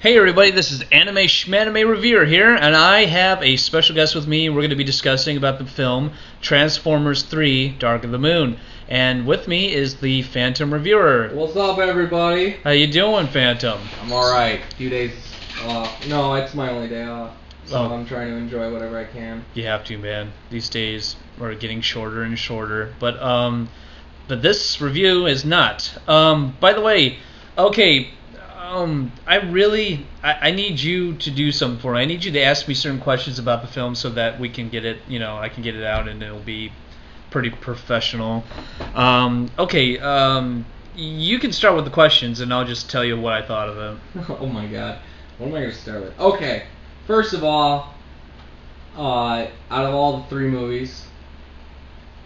Hey everybody, this is Anime Schmanime Reviewer here, and I have a special guest with me. We're going to be discussing about the film Transformers 3: Dark of the Moon. And with me is the Phantom Reviewer. What's up, everybody? How you doing, Phantom? I'm alright. A few days off. No, it's my only day off. So I'm trying to enjoy whatever I can. You have to, man. These days are getting shorter and shorter. But this review is not. By the way, okay... I need you to do something for me. I need you to ask me certain questions about the film so that we can get it, I can get it out and it'll be pretty professional. You can start with the questions and I'll just tell you what I thought of it. Oh my god. What am I going to start with? Okay. First of all, out of all the three movies,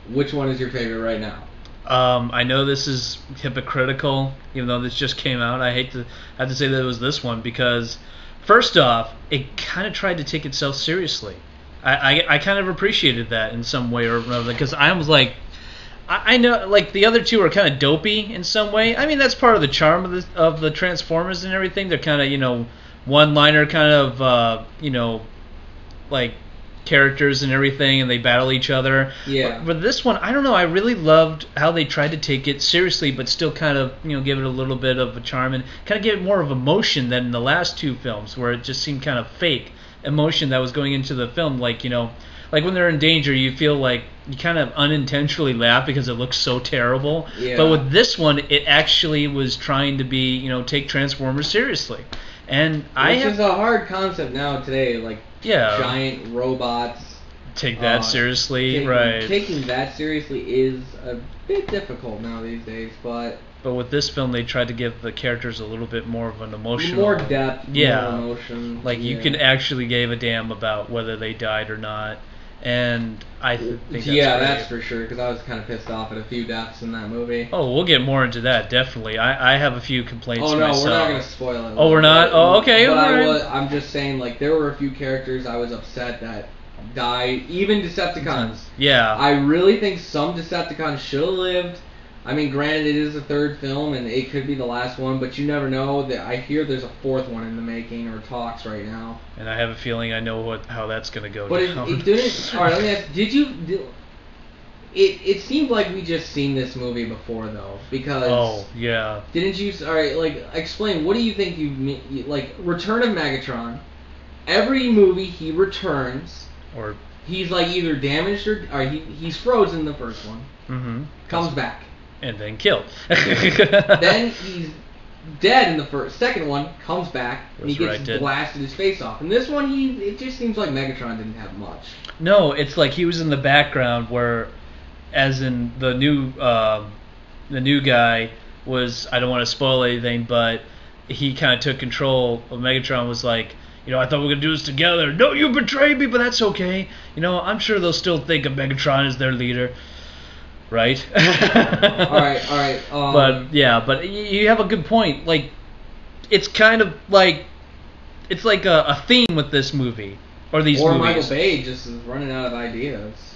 which one is your favorite right now? I know this is hypocritical, even though this just came out. I have to say that it was this one because, first off, it kind of tried to take itself seriously. I kind of appreciated that in some way or another because I was like, I know like the other two are kind of dopey in some way. I mean that's part of the charm of the Transformers and everything. They're kind of one-liner kind of like characters and everything, and they battle each other. Yeah. But this one, I don't know. I really loved how they tried to take it seriously, but still kind of give it a little bit of a charm and kind of give it more of emotion than in the last two films, where it just seemed kind of fake emotion that was going into the film. Like like when they're in danger, you feel like you kind of unintentionally laugh because it looks so terrible. Yeah. But with this one, it actually was trying to be take Transformers seriously. And Which is a hard concept now today, like giant robots. Take that seriously, right? Taking that seriously is a bit difficult now these days, but with this film, they tried to give the characters a little bit more of an emotional... More depth, more emotion. Like, you can actually give a damn about whether they died or not. And I think that's great. That's for sure, because I was kind of pissed off at a few deaths in that movie. Oh, we'll get more into that, definitely. I have a few complaints myself. We're not going to spoil it. Oh, we're not? Oh, okay. But I'm just saying, like, there were a few characters I was upset that died, even Decepticons. Yeah. I really think some Decepticons should have lived. I mean, granted, it is a third film, and it could be the last one, but you never know. That I hear there's a fourth one in the making or talks right now. And I have a feeling I know how that's going to go But down. it didn't... Alright, let me ask, It seemed like we just seen this movie before, though, because... Oh, yeah. Didn't you... Alright, like, explain, what do you think you... Like, Return of Megatron, every movie he returns... Or... He's, like, either damaged or he's frozen in the first one. Mm-hmm. Comes back. And then killed. Then he's dead in the second one, comes back, and he gets blasted his face off. In this one, it just seems like Megatron didn't have much. No, it's like he was in the background where, as in the new guy was, I don't want to spoil anything, but he kind of took control of Megatron, was like, I thought we were going to do this together. No, you betrayed me, but that's okay. I'm sure they'll still think of Megatron as their leader. Right? Alright. But you have a good point. Like, it's kind of like, it's like a theme with this movie, or these movies. Or Michael Bay just is running out of ideas.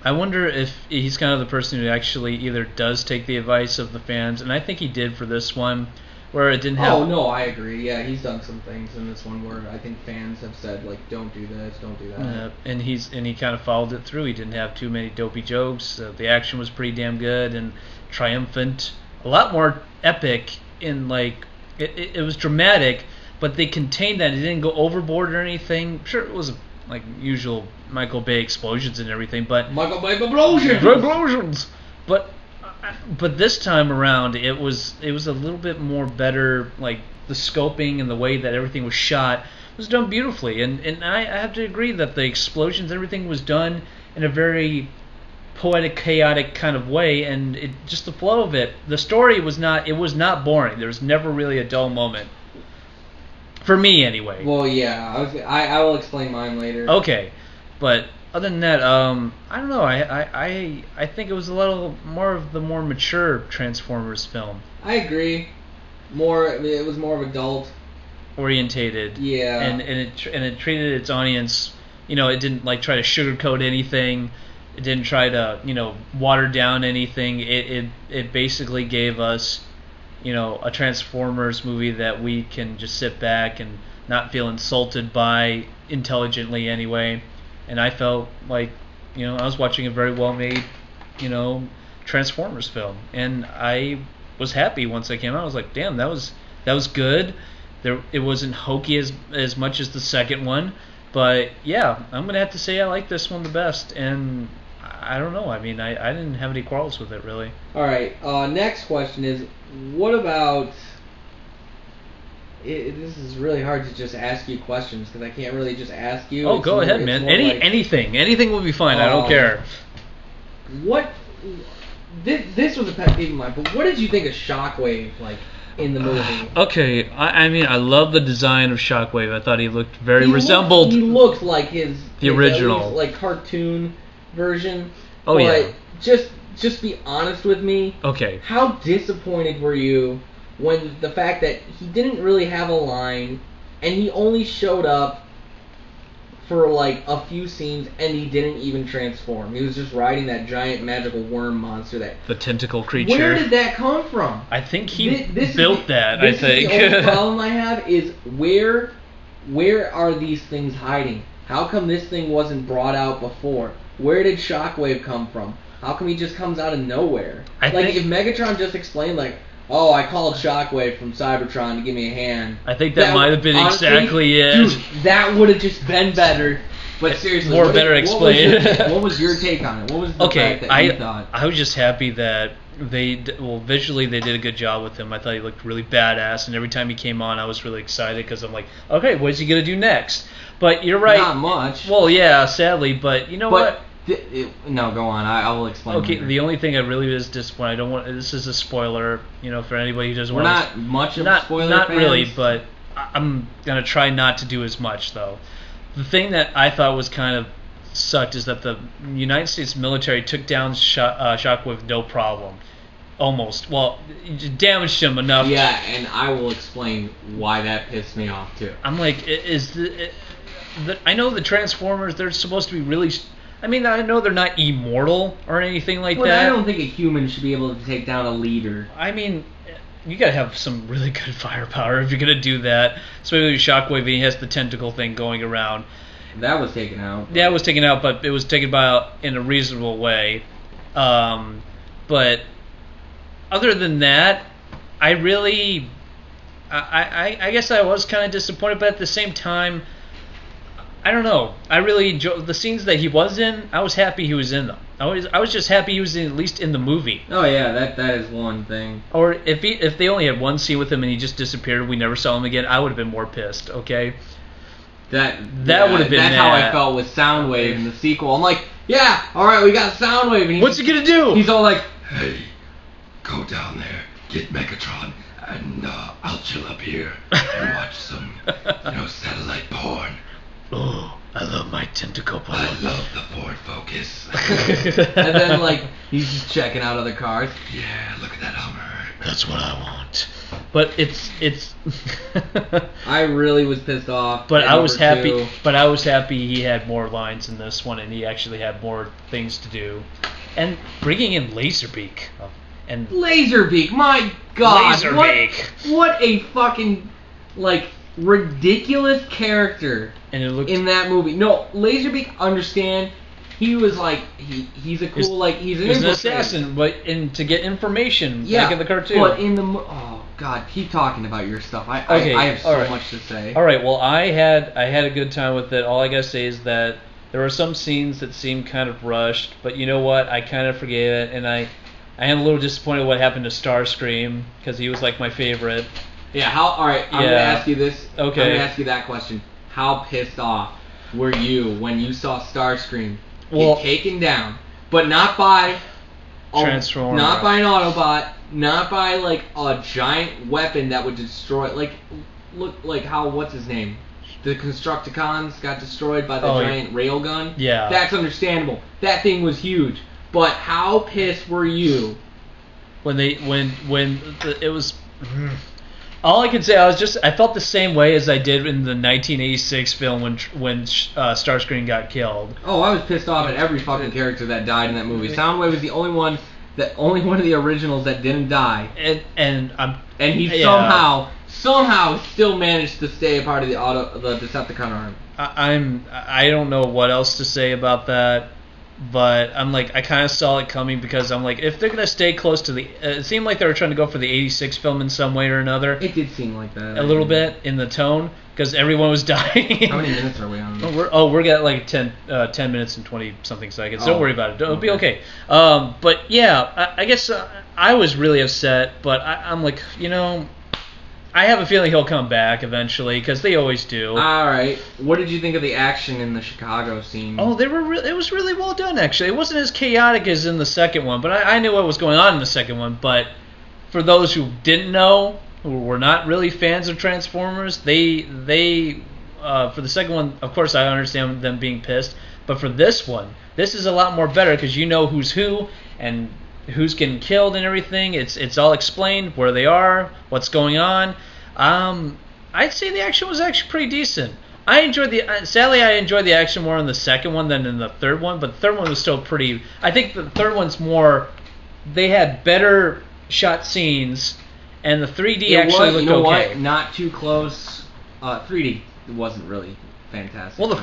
I wonder if he's kind of the person who actually either does take the advice of the fans, and I think he did for this one, where it didn't have... Oh, no, I agree. Yeah, he's done some things in this one where I think fans have said, like, don't do this, don't do that. And he kind of followed it through. He didn't have too many dopey jokes. The action was pretty damn good and triumphant. A lot more epic in, like... It was dramatic, but they contained that. It didn't go overboard or anything. Sure, it was, like, usual Michael Bay explosions and everything, but... Michael Bay explosions! Explosions! But this time around, it was a little bit more better. Like the scoping and the way that everything was shot was done beautifully, and I have to agree that the explosions and everything was done in a very poetic, chaotic kind of way, and just the flow of it. The story was not boring. There was never really a dull moment for me, anyway. Well, yeah, I will explain mine later. Okay, but. Other than that, I don't know. I think it was a little more of the more mature Transformers film. I agree. It was more of adult orientated. Yeah. And it treated its audience. It didn't like try to sugarcoat anything. It didn't try to water down anything. It basically gave us a Transformers movie that we can just sit back and not feel insulted by intelligently anyway. And I felt like, I was watching a very well made, Transformers film, and I was happy once I came out. I was like, damn, that was good. It wasn't hokey as much as the second one, but yeah, I'm gonna have to say I like this one the best. And I don't know. I mean, I didn't have any quarrels with it really. All right. Next question is, what about? This is really hard to just ask you questions because I can't really just ask you. Oh, go ahead, man. Anything will be fine. I don't care. What? This was a pet peeve of mine, but what did you think of Shockwave, in the movie? Okay, I mean, I love the design of Shockwave. I thought he looked resembled... He looked like his original. At least, cartoon version. Oh, yeah. Just be honest with me. Okay. How disappointed were you when the fact that he didn't really have a line, and he only showed up for a few scenes, and he didn't even transform? He was just riding that giant magical worm monster. The tentacle creature. Where did that come from? I think he built that. I think the only problem I have is where are these things hiding? How come this thing wasn't brought out before? Where did Shockwave come from? How come he just comes out of nowhere? If Megatron just explained oh, I called Shockwave from Cybertron to give me a hand. I think that might have been exactly it. Dude, that would have just been better. But seriously, better explained. What was your take on it? What was the fact that you thought? I was just happy that visually they did a good job with him. I thought he looked really badass, and every time he came on, I was really excited because I'm like, okay, what is he gonna do next? But you're right. Not much. Well, yeah, sadly, but you know what? No, go on. I will explain. Okay, later. The only thing I really was disappointed. I don't want. This is a spoiler, for anybody who doesn't want. We're not much of spoiler Not fans. really, but I'm gonna try not to do as much though. The thing that I thought was kind of sucked is that the United States military took down Shockwave with no problem. Almost. Well, damaged him enough. Yeah, and I will explain why that pissed me off too. I'm like, I know the Transformers. They're supposed to be really. I mean, I know they're not immortal or anything like that. I don't think a human should be able to take down a leader. I mean, you gotta have some really good firepower if you're gonna do that. Especially with Shockwave, he has the tentacle thing going around. That was taken out. Yeah, it was taken out, but it was taken out in a reasonable way. But other than that, I guess I was kind of disappointed, but at the same time, I don't know. I really enjoyed the scenes that he was in. I was happy he was in them. I was just happy he was at least in the movie. Oh yeah, that is one thing. Or if they only had one scene with him and he just disappeared, we never saw him again, I would have been more pissed. Okay. That would have been. That's how I felt with Soundwave in the sequel. I'm like, yeah, all right, we got Soundwave. And what's he gonna do? He's all like, hey, go down there, get Megatron, and I'll chill up here and watch some, satellite porn. Oh, I love my tentacle porn. I love the Ford Focus. And then he's just checking out other cars. Yeah, look at that Hummer. That's what I want. But it's. I really was pissed off. But I was happy. 2. But I was happy he had more lines in this one, and he actually had more things to do. And bringing in Laserbeak. And Laserbeak, my God! Laserbeak. What a fucking ridiculous character. And it looked in that movie. No, Laserbeak, understand. He was he's a cool he's an assassin, but to get information, yeah, like in the cartoon. But in the oh God, keep talking about your stuff. I have so much to say. All right, well I had a good time with it. All I gotta say is that there were some scenes that seemed kind of rushed, but you know what? I kind of forgave it, and I am a little disappointed what happened to Starscream because he was my favorite. Yeah. All right. I'm gonna ask you this. Okay. I'm gonna ask you that question. How pissed off were you when you saw Starscream get taken down, but not by Transformer, not by an Autobot, not by a giant weapon that would destroy look how what's his name? The Constructicons got destroyed by the giant railgun. Yeah. That's understandable. That thing was huge. But how pissed were you when it was? All I can say, I felt the same way as I did in the 1986 film when Starscream got killed. Oh, I was pissed off at every fucking character that died in that movie. Soundwave was the only one the only one of the originals that didn't die, and he somehow still managed to stay a part of the Decepticon army. I don't know what else to say about that, but I'm like, I kind of saw it coming because I'm like, if they're gonna stay close to the, it seemed like they were trying to go for the '86 film in some way or another. It did seem like that a little bit in the tone because everyone was dying. How many minutes are we on? We're at like 10 minutes and 20 something seconds. Don't worry about it. It'll be okay. But yeah, I guess I was really upset, but I'm like, I have a feeling he'll come back eventually because they always do. All right. What did you think of the action in the Chicago scene? Oh, it was really well done, actually. It wasn't as chaotic as in the second one, but I knew what was going on in the second one. But for those who didn't know, who were not really fans of Transformers, they for the second one, of course, I understand them being pissed. But for this one, this is a lot more better because you know who's who and who's getting killed and everything. It's all explained, where they are, what's going on. I'd say the action was actually pretty decent. Sadly, I enjoyed the action more in the second one than in the third one, but the third one was still pretty. I think the third one's more. They had better shot scenes, and the 3D actually looked okay. What? Not too close. 3D wasn't really fantastic. Well, the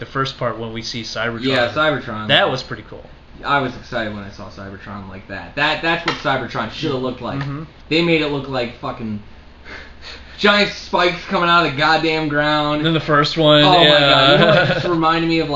first part when we see Cybertron. Yeah, Cybertron. That was pretty cool. I was excited when I saw Cybertron like that. That's what Cybertron should have looked like. Mm-hmm. They made it look like fucking giant spikes coming out of the goddamn ground. And then the first one, oh my god, you know what? It just reminded me of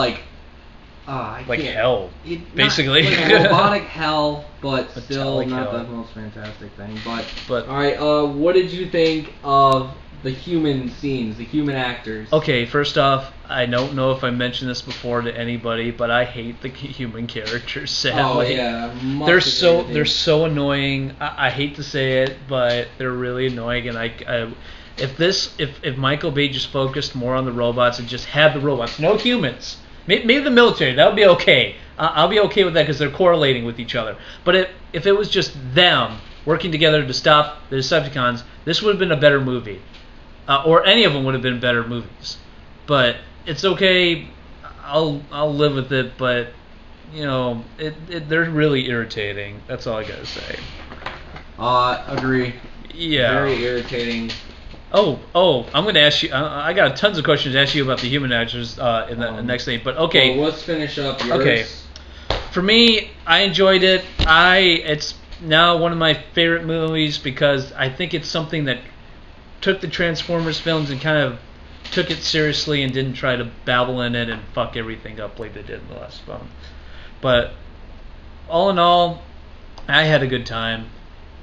hell, basically. Like a robotic hell, but still Metallic not hell. the most fantastic thing. But all all right, what did you think of the human scenes, the human actors? Okay, first off, I don't know if I mentioned this before to anybody, but I hate the human characters. Sadly. Oh yeah, they're so annoying. I hate to say it, but they're really annoying. And if Michael Bay just focused more on the robots and just had the robots, no humans, maybe the military, that would be okay. I'll be okay with that because they're correlating with each other. But if it was just them working together to stop the Decepticons, this would have been a better movie. Or any of them would have been better movies. But it's okay. I'll live with it. But they're really irritating. That's all I gotta say. Agree. Yeah. Very irritating. Oh! I'm gonna ask you. I got tons of questions to ask you about the human actors in the next thing. But okay. Well, let's finish up yours. Okay. For me, I enjoyed it. It's now one of my favorite movies because I think it's something that took the Transformers films and kind of took it seriously and didn't try to babble in it and fuck everything up like they did in the last film. But all in all, I had a good time,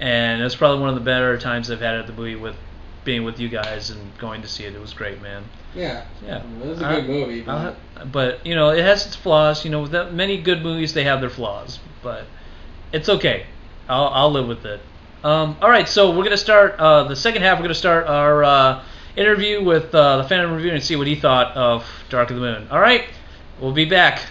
and it was probably one of the better times I've had at the movie with being with you guys and going to see it. It was great, man. Yeah. Yeah. It was a good movie. But it has its flaws. With many good movies, they have their flaws, but it's okay. I'll live with it. All right, so we're gonna start the second half. We're gonna start our interview with the Phantom Review and see what he thought of Dark of the Moon. All right, we'll be back.